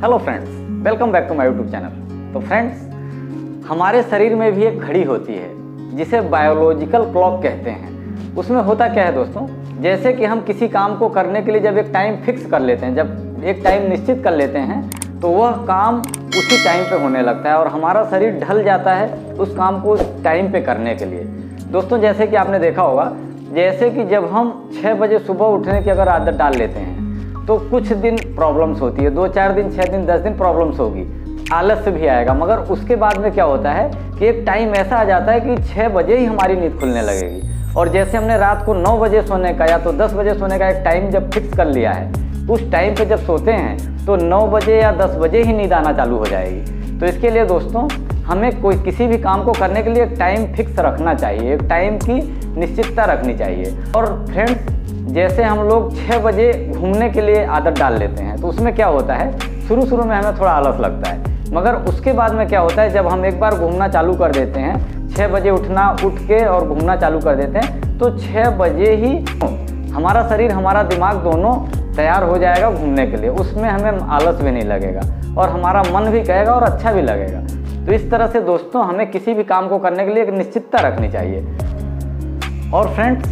Hello friends, welcome back to my YouTube channel. तो friends, हमारे शरीर में भी एक घड़ी होती है जिसे बायोलॉजिकल क्लॉक कहते हैं। उसमें होता क्या है दोस्तों, जैसे कि हम किसी काम को करने के लिए जब एक टाइम फिक्स कर लेते हैं, जब एक टाइम निश्चित कर लेते हैं, तो वह काम उसी टाइम पे होने लगता है और हमारा शरीर ढल जाता है उस काम को उस टाइम पे करने के लिए। दोस्तों, जैसे कि आपने देखा होगा, जैसे कि जब हम 6 बजे सुबह उठने की अगर आदत डाल लेते हैं तो कुछ दिन प्रॉब्लम्स होती है, 2-4 दिन, 6 दिन, 10 दिन प्रॉब्लम्स होगी, आलस्य भी आएगा। मगर उसके बाद में क्या होता है कि एक टाइम ऐसा आ जाता है कि 6 बजे ही हमारी नींद खुलने लगेगी। और जैसे हमने रात को 9 बजे सोने का या तो 10 बजे सोने का एक टाइम जब फिक्स कर लिया है, उस टाइम पे जब सोते हैं तो 9 बजे या 10 बजे ही नींद आना चालू हो जाएगी। तो इसके लिए दोस्तों, हमें किसी भी काम को करने के लिए एक टाइम फिक्स रखना चाहिए, एक टाइम की निश्चितता रखनी चाहिए। और फ्रेंड्स, जैसे हम लोग 6 बजे घूमने के लिए आदत डाल लेते हैं तो उसमें क्या होता है, शुरू में हमें थोड़ा आलस लगता है, मगर उसके बाद में क्या होता है, जब हम एक बार घूमना चालू कर देते हैं, 6 बजे उठ के और घूमना चालू कर देते हैं, तो 6 बजे ही हमारा शरीर, हमारा दिमाग दोनों तैयार हो जाएगा घूमने के लिए। उसमें हमें आलस भी नहीं लगेगा और हमारा मन भी कहेगा और अच्छा भी लगेगा। तो इस तरह से दोस्तों, हमें किसी भी काम को करने के लिए एक निश्चितता रखनी चाहिए। और फ्रेंड्स,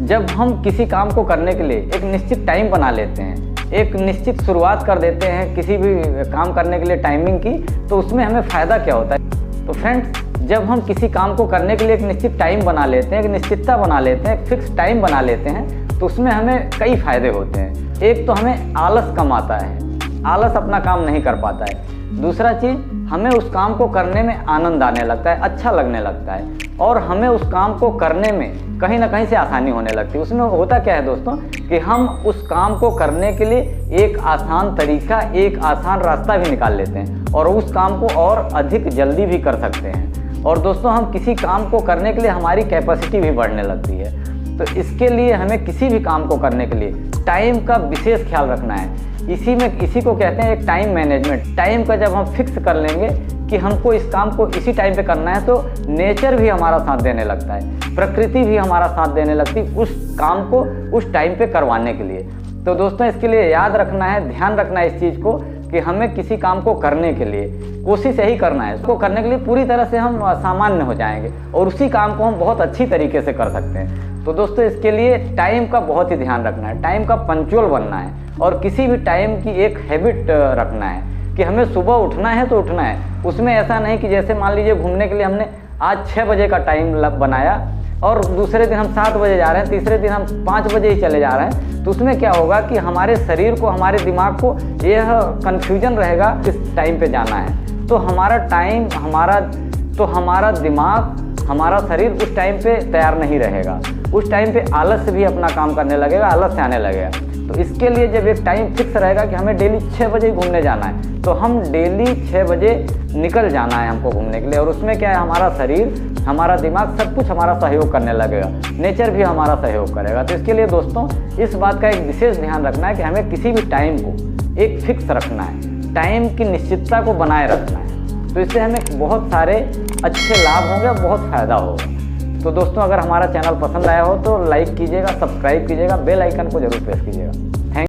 जब हम किसी काम को करने के लिए एक निश्चित टाइम बना लेते हैं, एक निश्चित शुरुआत कर देते हैं किसी भी काम करने के लिए टाइमिंग की, तो उसमें हमें फ़ायदा क्या होता है। तो फ्रेंड्स, जब हम किसी काम को करने के लिए एक निश्चित टाइम बना लेते हैं, एक निश्चितता बना लेते हैं, एक फिक्स टाइम बना लेते हैं, तो उसमें हमें कई फ़ायदे होते हैं। एक तो हमें आलस कम आता है, आलस अपना काम नहीं कर पाता है। दूसरा चीज़, हमें उस काम को करने में आनंद आने लगता है, अच्छा लगने लगता है, और हमें उस काम को करने में कहीं ना कहीं से आसानी होने लगती है। उसमें होता क्या है दोस्तों कि हम उस काम को करने के लिए एक आसान तरीका, एक आसान रास्ता भी निकाल लेते हैं और उस काम को और अधिक जल्दी भी कर सकते हैं। और दोस्तों, हम किसी काम को करने के लिए हमारी कैपेसिटी भी बढ़ने लगती है। तो इसके लिए हमें किसी भी काम को करने के लिए टाइम का विशेष ख्याल रखना है। इसी को कहते हैं एक टाइम मैनेजमेंट। टाइम का जब हम फिक्स कर लेंगे कि हमको इस काम को इसी टाइम पे करना है, तो नेचर भी हमारा साथ देने लगता है, प्रकृति भी हमारा साथ देने लगती है उस काम को उस टाइम पे करवाने के लिए। तो दोस्तों, इसके लिए याद रखना है, ध्यान रखना है इस चीज़ को कि हमें किसी काम को करने के लिए कोशिश यही करना है, उसको करने के लिए पूरी तरह से हम सामान्य हो जाएंगे और उसी काम को हम बहुत अच्छी तरीके से कर सकते हैं। तो दोस्तों, इसके लिए टाइम का बहुत ही ध्यान रखना है, टाइम का पंक्चुअल बनना है और किसी भी टाइम की एक हैबिट रखना है कि हमें सुबह उठना है तो उठना है। उसमें ऐसा नहीं कि जैसे मान लीजिए घूमने के लिए हमने आज 6 बजे का टाइम बनाया और दूसरे दिन हम 7 बजे जा रहे हैं, तीसरे दिन हम 5 बजे ही चले जा रहे हैं, तो उसमें क्या होगा कि हमारे शरीर को, हमारे दिमाग को यह कन्फ्यूजन रहेगा किस टाइम पे जाना है। तो हमारा टाइम, हमारा दिमाग, हमारा शरीर उस टाइम पे तैयार नहीं रहेगा। उस टाइम पे आलस भी अपना काम करने लगेगा, आलस से आने लगेगा। तो इसके लिए जब एक टाइम फिक्स रहेगा कि हमें डेली 6 बजे घूमने जाना है, तो हम डेली 6 बजे निकल जाना है हमको घूमने के लिए। और उसमें क्या है, हमारा शरीर, हमारा दिमाग, सब कुछ हमारा सहयोग करने लगेगा, नेचर भी हमारा सहयोग करेगा। तो इसके लिए दोस्तों, इस बात का एक विशेष ध्यान रखना है कि हमें किसी भी टाइम को एक फिक्स रखना है, टाइम की निश्चितता को बनाए रखना है। तो इससे हमें बहुत सारे अच्छे लाभ होंगे, बहुत फ़ायदा होगा। तो दोस्तों, अगर हमारा चैनल पसंद आया हो तो लाइक कीजिएगा, सब्सक्राइब कीजिएगा, बेल आइकन को जरूर प्रेस कीजिएगा।